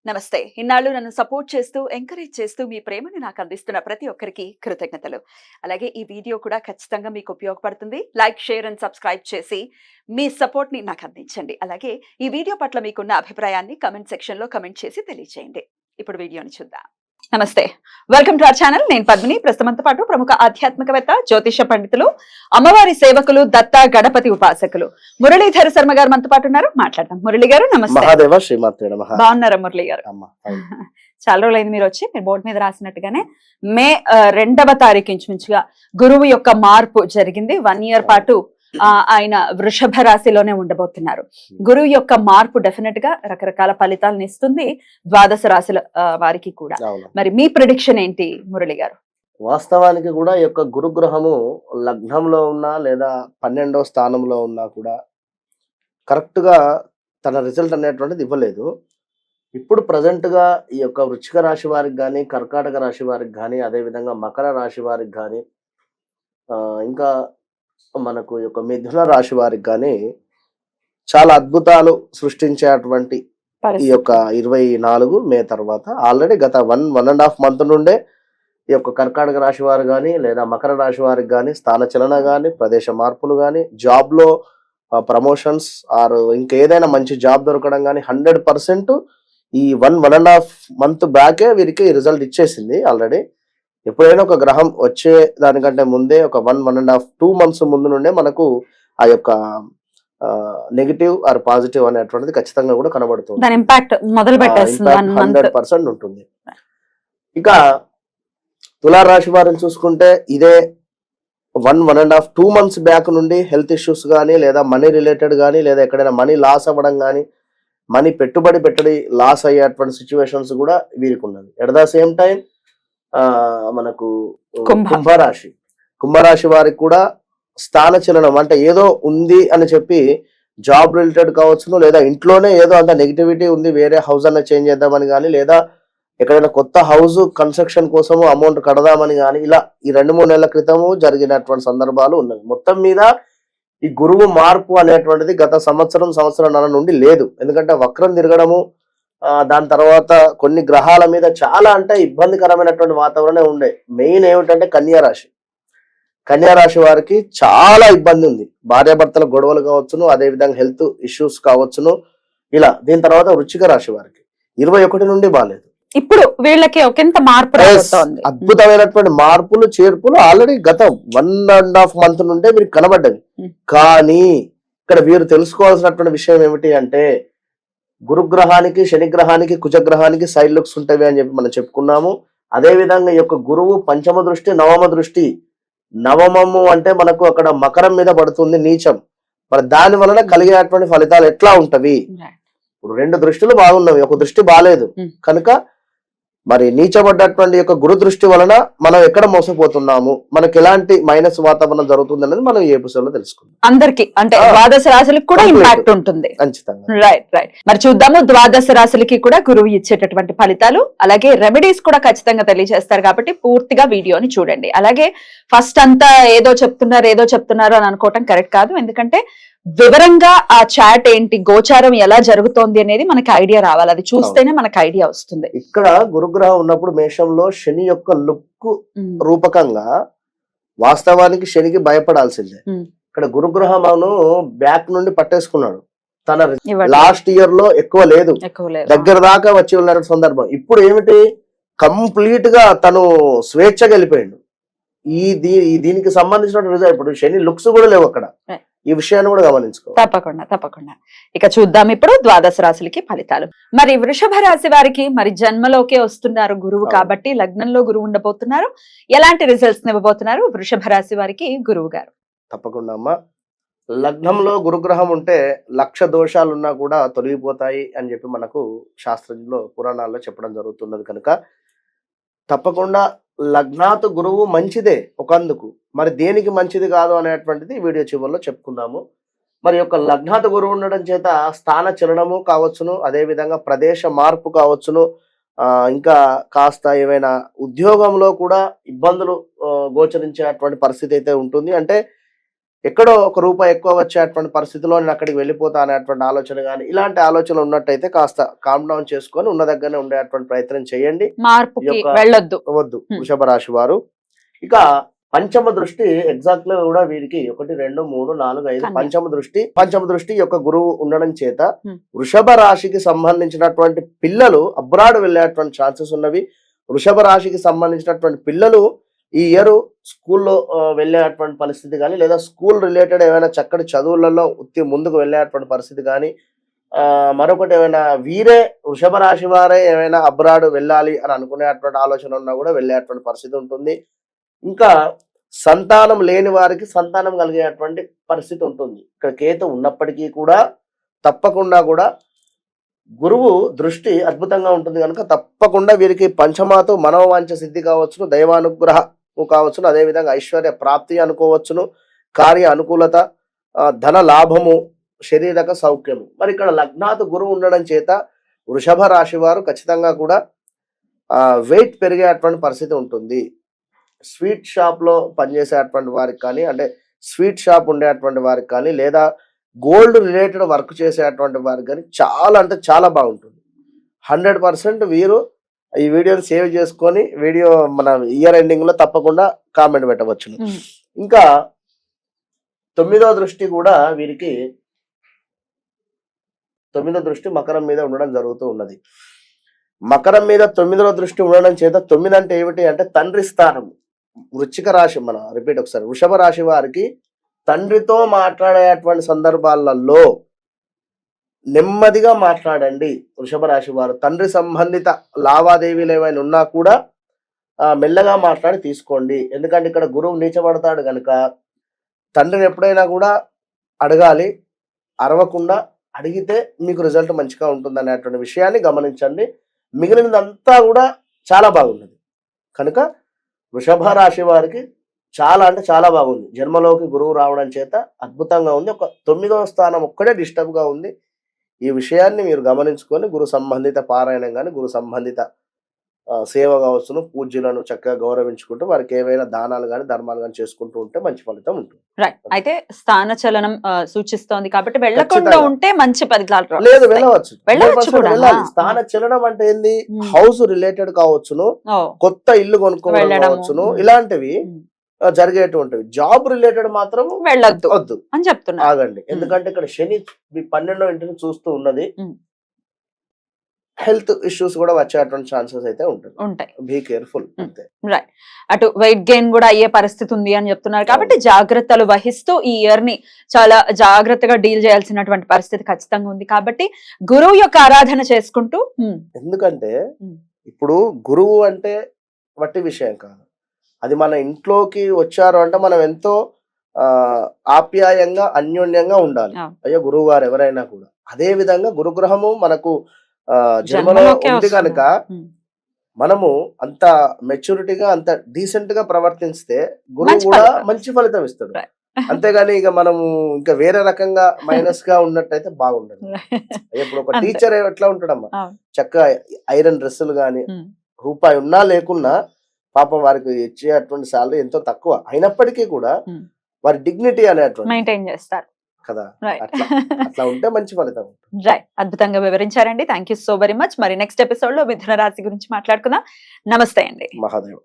నమస్తే. ఇన్నాళ్ళు నన్ను సపోర్ట్ చేస్తూ, ఎంకరేజ్ చేస్తూ మీ ప్రేమని నాకు అందిస్తున్న ప్రతి ఒక్కరికి కృతజ్ఞతలు. అలాగే ఈ వీడియో కూడా ఖచ్చితంగా మీకు ఉపయోగపడుతుంది. లైక్, షేర్ అండ్ సబ్స్క్రైబ్ చేసి మీ సపోర్ట్‌ని నాకు అందించండి. అలాగే ఈ వీడియో పట్ల మీకున్న అభిప్రాయాన్ని కామెంట్ సెక్షన్‌లో కామెంట్ చేసి తెలియజేయండి. ఇప్పుడు వీడియోని చూద్దాం. నమస్తే. Welcome to our channel. నేను పద్మిని. ప్రస్తుతంతో పాటు ప్రముఖ ఆధ్యాత్మికవేత్త, జ్యోతిష పండితులు, అమ్మవారి సేవకులు, దత్త గణపతి ఉపాసకులు మురళీధర శర్మ గారు మనతో పాటు ఉన్నారు. మాట్లాడదాం. మురళి గారు నమస్తే. మహాదేవ శ్రీమాత్రే నమః. బాగున్నారా మురళి గారు? చాలా రోజులైంది మీరు వచ్చి. మీరు బోర్డు మీద రాసినట్టుగానే మే 2వ తారీఖు ఇంచుమించుగా గురువు యొక్క మార్పు జరిగింది. 1 ఇయర్ పాటు ఆయన వృషభ రాశిలోనే ఉండబోతున్నారు. గురువు యొక్క మార్పు డెఫినెట్ గా రకరకాల ఫలితాలను ఇస్తుంది ద్వాదశ రాశుల వారికి కూడా. మరి మీ ప్రిడిక్షన్ ఏంటి మురళి గారు? వాస్తవానికి కూడా ఈ యొక్క గురుగ్రహము లగ్నంలో ఉన్నా లేదా 12వ స్థానంలో ఉన్నా కూడా కరెక్ట్ గా తన రిజల్ట్ అనేటువంటిది ఇవ్వలేదు. ఇప్పుడు ప్రజెంట్ గా ఈ యొక్క వృశ్చిక రాశి వారికి కానీ, కర్కాటక రాశి వారికి కానీ, అదే విధంగా మకర రాశి వారికి కానీ, ఇంకా మనకు ఈ యొక్క మిథున రాశి వారికి కానీ చాలా అద్భుతాలు సృష్టించేటువంటి ఈ యొక్క 24 మే తర్వాత ఆల్రెడీ గత 1.5 మంత్ నుండే ఈ యొక్క కర్కాటక రాశి వారు కానీ లేదా మకర రాశి వారికి కానీ స్థానచలన కానీ, ప్రదేశ మార్పులు కానీ, జాబ్ లో ప్రమోషన్స్ ఆర్ ఇంకేదైనా మంచి జాబ్ దొరకడం కానీ 100% ఈ 1.5 మంత్ బ్యాకే వీరికి రిజల్ట్ ఇచ్చేసింది ఆల్రెడీ. ఎప్పుడైనా ఒక గ్రహం వచ్చే దానికంటే ముందే ఒక 1.5 2 మంత్స్ ముందు నుండే మనకు ఆ యొక్క నెగిటివ్ ఆర్ పాజిటివ్ అనేటువంటిది ఖచ్చితంగా కూడా కనబడుతుంది. దాని ఇంపాక్ట్ మొదలు పెట్టేస్తుంది. 100% ఉంటుంది. ఇక తులారాశి వారిని చూసుకుంటే ఇదే 1.5 2 మంత్స్ బ్యాక్ నుండి హెల్త్ ఇష్యూస్ కానీ లేదా మనీ రిలేటెడ్ కానీ లేదా ఎక్కడైనా మనీ లాస్ అవ్వడం కానీ, మనీ పెట్టుబడి లాస్ అయ్యేటువంటి సిచ్యువేషన్స్ కూడా వీరికి ఉన్నది. ఎట్ ద సేమ్ టైం మనకు కుంభరాశి వారికి కూడా స్థానచలనం అంటే ఏదో ఉంది అని చెప్పి జాబ్ రిలేటెడ్ కావచ్చును, లేదా ఇంట్లోనే ఏదో అంత నెగిటివిటీ ఉంది, వేరే హౌస్ అన్న చేంజ్ చేద్దామని కానీ, లేదా ఎక్కడైనా కొత్త హౌస్ కన్స్ట్రక్షన్ కోసము అమౌంట్ కడదామని కానీ, ఇలా ఈ 2-3 నెలల క్రితము జరిగినటువంటి సందర్భాలు ఉన్నాయి. మొత్తం మీద ఈ గురువు మార్పు అనేటువంటిది గత సంవత్సరంన్నర నుండి లేదు. ఎందుకంటే వక్రం తిరగడము, దాని తర్వాత కొన్ని గ్రహాల మీద చాలా అంటే ఇబ్బందికరమైనటువంటి వాతావరణం ఉండే. మెయిన్ ఏమిటంటే కన్యారాశి వారికి చాలా ఇబ్బంది ఉంది. భార్యాభర్తల గొడవలు కావచ్చును, అదే విధంగా హెల్త్ ఇష్యూస్ కావచ్చును, ఇలా. దీని తర్వాత వృశ్చిక రాశి వారికి 21 నుండి బాలేదు. ఇప్పుడు వీళ్ళకి ఒకంత మార్పు రాబోతోంది. అద్భుతమైనటువంటి మార్పులు చేర్పులు ఆల్రెడీ గత 1.5 మంత్ నుండే వీరికి కనబడ్డది. కానీ ఇక్కడ వీరు తెలుసుకోవాల్సినటువంటి విషయం ఏమిటి అంటే, గురుగ్రహానికి, శనిగ్రహానికి, కుజగ్రహానికి సైడ్ లుక్స్ ఉంటాయి అని చెప్పి మనం చెప్పుకున్నాము. అదే విధంగా ఈ యొక్క గురువు పంచమ దృష్టి, నవమ దృష్టి. నవమము అంటే మనకు అక్కడ మకరం మీద పడుతుంది, నీచం. మరి దాని వలన కలిగేటువంటి ఫలితాలు ఎట్లా ఉంటవి? ఇప్పుడు 2 దృష్టిలు బాగున్నవి, ఒక దృష్టి బాలేదు. కనుక మరి నీచబడ్డటువంటి యొక్క గురు దృష్టి వలన మనం ఎక్కడ మోసపోతున్నాము, మనకి ఎలాంటి మైనస్ వాతావరణం జరుగుతుంది అనేది మనం ఈ ఎపిసోడ్ లో తెలుసుకుందాం. అందరికి అంటే ద్వాదశ రాశులకు కూడా ఇంపాక్ట్ ఉంటుంది. ఖచ్చితంగా. రైట్. మరి చూద్దాము ద్వాదశ రాశులకి కూడా గురువు ఇచ్చేటటువంటి ఫలితాలు, అలాగే రెమెడీస్ కూడా ఖచ్చితంగా తెలియజేస్తారు. కాబట్టి పూర్తిగా వీడియోని చూడండి. అలాగే ఫస్ట్ అంతా ఏదో చెప్తున్నారు అని అనుకోవటం కరెక్ట్ కాదు. ఎందుకంటే వివరంగా ఆ చాట్ ఏంటి, గోచారం ఎలా జరుగుతోంది అనేది మనకి ఐడియా రావాలి. అది చూస్తేనే మనకి ఐడియా వస్తుంది. ఇక్కడ గురుగ్రహం ఉన్నప్పుడు మేషంలో శని యొక్క లుక్ రూపకంగా వాస్తవానికి శనికి భయపడాల్సిందే. ఇక్కడ గురుగ్రహమును బ్యాక్ నుండి పట్టేసుకున్నాడు. తన లాస్ట్ ఇయర్ లో ఎక్కువ లేదు, దగ్గర దాకా వచ్చి ఉన్న సందర్భం. ఇప్పుడు ఏమిటి, కంప్లీట్ గా తను స్వేచ్ఛగా వెళ్ళిపోయాడు. దీనికి సంబంధించిన రిజల్ట్ ఇప్పుడు శని లుక్స్ కూడా లేవు అక్కడ. ఈ విషయాన్ని కూడా గమనించుకో. తప్పకుండా. ఇక చూద్దాం ఇప్పుడు ద్వాదశ రాశులకి ఫలితాలు. మరి వృషభ రాశి వారికి మరి జన్మలోకే వస్తున్నారు గురువు, కాబట్టి లగ్నంలో గురువు ఉండబోతున్నారు. ఎలాంటి రిజల్ట్స్ ఇవ్వబోతున్నారు వృషభ రాశి వారికి గురువు గారు? తప్పకుండా అమ్మా. లగ్నంలో గురుగ్రహం ఉంటే 1,00,000 దోషాలున్నా కూడా తొలగిపోతాయి అని చెప్పి మనకు శాస్త్రంలో, పురాణాల్లో చెప్పడం జరుగుతున్నది. కనుక తప్పకుండా లగ్నాతు గురువు మంచిదే ఒకందుకు. మరి దేనికి మంచిది కాదు అనేటువంటిది వీడియో చివరిలో చెప్పుకుందాము. మరి యొక్క లగ్నాతు గురువు ఉండడం చేత స్థాన చలనము కావచ్చును, అదే విధంగా ప్రదేశ మార్పు కావచ్చును, ఇంకా కాస్త ఏమైనా ఉద్యోగంలో కూడా ఇబ్బందులు గోచరించేటువంటి పరిస్థితి అయితే ఉంటుంది. అంటే ఎక్కడో ఒక రూపాయి ఎక్కువ వచ్చేటువంటి పరిస్థితిలో నేను అక్కడికి వెళ్ళిపోతా అనేటువంటి ఆలోచన కానీ ఇలాంటి ఆలోచన ఉన్నట్టయితే కాస్త కామ్ డౌన్ చేసుకొని ఉన్న దగ్గరనే ఉండేటువంటి ప్రయత్నం చేయండి. మార్పుకి యొక్క- వెళ్ళొద్దు. వద్దు వృషభ రాశి వారు. ఇక పంచమ దృష్టి ఎగ్జాక్ట్ గా కూడా వీరికి 1 2 3 4 5 కన్య. పంచమ దృష్టి యొక్క గురువు ఉండడం చేత Hmm. వృషభ రాశికి సంబంధించినటువంటి పిల్లలు అబ్రాడ్ వెళ్ళేటువంటి ఛాన్సెస్ ఉన్నవి. వృషభ రాశికి సంబంధించినటువంటి పిల్లలు ఈ ఇయర్ స్కూల్లో వెళ్ళేటువంటి పరిస్థితి కానీ లేదా స్కూల్ రిలేటెడ్ ఏమైనా చక్కటి చదువులలో ముందుకు వెళ్ళేటువంటి పరిస్థితి కానీ మరొకటి ఏమైనా వీరే వృషభ రాశి వారే ఏమైనా అబ్రాడ్ వెళ్ళాలి అని అనుకునేటువంటి ఆలోచన ఉన్నా కూడా వెళ్ళేటువంటి పరిస్థితి ఉంటుంది. ఇంకా సంతానం లేని వారికి సంతానం కలిగేటువంటి పరిస్థితి ఉంటుంది. ఇక్కడ కేతు ఉన్నప్పటికీ కూడా తప్పకుండా కూడా గురువు దృష్టి అద్భుతంగా ఉంటుంది కనుక తప్పకుండా వీరికి పంచమాతో మనోవాంఛ సిద్ధి కావచ్చును, దైవానుగ్రహము కావచ్చును, అదేవిధంగా ఐశ్వర్య ప్రాప్తి అనుకోవచ్చును, కార్య అనుకూలత, ధన లాభము, శరీరక సౌఖ్యము. మరి ఇక్కడ లగ్నాతు గురువు ఉండడం చేత వృషభ రాశి వారు ఖచ్చితంగా కూడా వెయిట్ పెరిగేటువంటి పరిస్థితి ఉంటుంది. స్వీట్ షాప్లో పనిచేసేటువంటి వారికి కానీ అంటే స్వీట్ షాప్ ఉండేటువంటి వారికి కానీ లేదా గోల్డ్ రిలేటెడ్ వర్క్ చేసేటువంటి వారికి కానీ చాలా అంటే చాలా బాగుంటుంది. 100% వీరు ఈ వీడియోని సేవ్ చేసుకొని వీడియో మన ఇయర్ ఎండింగ్ లో తప్పకుండా కామెంట్ పెట్టవచ్చు. ఇంకా 9వ దృష్టి కూడా వీరికి 9వ దృష్టి మకరం మీద ఉండడం జరుగుతూ ఉన్నది. మకరం మీద 9వ దృష్టి ఉండడం చేత 9 అంటే ఏమిటి అంటే తండ్రి స్థానం. వృశ్చిక రాశి మన రిపీట్ ఒకసారి వృషభ రాశి వారికి తండ్రితో మాట్లాడేటువంటి సందర్భాలలో నెమ్మదిగా మాట్లాడండి. వృషభ రాశి వారు తండ్రి సంబంధిత లావాదేవీలు ఏమైనా ఉన్నా కూడా మెల్లగా మాట్లాడి తీసుకోండి. ఎందుకంటే ఇక్కడ గురువు నీచబడతాడు కనుక తండ్రిని ఎప్పుడైనా కూడా అడగాలి, అరవకుండా అడిగితే మీకు రిజల్ట్ మంచిగా ఉంటుంది అనేటువంటి విషయాన్ని గమనించండి. మిగిలినదంతా కూడా చాలా బాగున్నది కనుక వృషభ రాశి వారికి చాలా అంటే చాలా బాగుంది. జన్మలోకి గురువు రావడం చేత అద్భుతంగా ఉంది. ఒక 9వ స్థానం ఒక్కడే డిస్టర్బ్ గా ఉంది. ఈ విషయాన్ని మీరు గమనించుకొని గురు సంబంధిత పారాయణం కానీ గురు సంబంధిత సేవ కావచ్చును, పూజ్యులను చక్కగా గౌరవించుకుంటూ వారికి ఏవైనా దానాలు కానీ ధర్మాలు కానీ చేసుకుంటూ ఉంటే మంచి ఫలితం ఉంటుంది. రైట్. అయితే స్థాన చలనం సూచిస్తోంది కాబట్టి వెళ్ళకుండా ఖచ్చితంగా. ఉంటే మంచి ఫలితాలు లేదు వస్తాయి. వెళ్ళవచ్చు, వెళ్ళవచ్చు 100% కూడా. వెళ్ళాలి. స్థాన చలనం అంటే ఏంది? హౌస్ రిలేటెడ్ కావచ్చును, ఓ, కొత్త ఇల్లు కొనుక్కోవడం వెళ్ళడము. కావచ్చును, ఇలాంటివి జరిగేటువంటివి. జాబ్ రిలేటెడ్ మాత్రం వెళ్ళొద్దు వద్దు, అని చెప్తున్నా. ఆగండి. ఎందుకంటే ఇక్కడ శని 12వ ఇంటిని చూస్తూ ఉన్నది. హెల్త్ ఇష్యూస్ కూడా వచ్చేటువంటి ఛాన్సెస్ అయితే ఉంటాయి. బీ కేర్ఫుల్ అంతే. రైట్. అటు వెయిట్ గెయిన్ కూడా అయ్యే పరిస్థితి ఉంది అని చెప్తున్నారు కాబట్టి జాగ్రత్తలు వహిస్తూ ఈ ఇయర్ ని చాలా జాగ్రత్తగా డీల్ చేయాల్సినటువంటి పరిస్థితి ఖచ్చితంగా ఉంది కాబట్టి గురువు యొక్క ఆరాధన చేసుకుంటూ ఎందుకంటే ఇప్పుడు గురువు అంటే వట్టి విషయం కాదు. అది మన ఇంట్లోకి వచ్చారు అంటే మనం ఎంతో ఆప్యాయంగా అన్యోన్యంగా ఉండాలి. అయ్యో గురువు గారు ఎవరైనా కూడా అదే విధంగా గురుగ్రహము మనకు జన్మలో ఉంది కనుక మనము అంత మెచ్యూరిటీగా అంత డీసెంట్ గా ప్రవర్తిస్తే గురువు కూడా మంచి ఫలితం ఇస్తాడు. అంతేగాని ఇక మనము ఇంకా వేరే రకంగా మైనస్ గా ఉన్నట్టయితే బాగుండదు. ఇప్పుడు ఒక టీచర్ ఎట్లా ఉంటాడమ్మా, చక్కగా ఐరన్ డ్రెస్సులు గాని రూపాయి ఉన్నా లేకున్నా పాపం వారికి ఇచ్చేటువంటి సాలరీ ఎంతో తక్కువ అయినప్పటికీ కూడా వారి డిగ్నిటీ అనేటువంటి మెయింటైన్ చేస్తారు కదా. అట్లా ఉంటే మంచి ఫలితం. రైట్. అద్భుతంగా వివరించారండి. Thank you so very much. మరి నెక్స్ట్ ఎపిసోడ్ లో మిథున రాశి గురించి మాట్లాడుకుందాం. నమస్తే అండి. మహాదేవ్.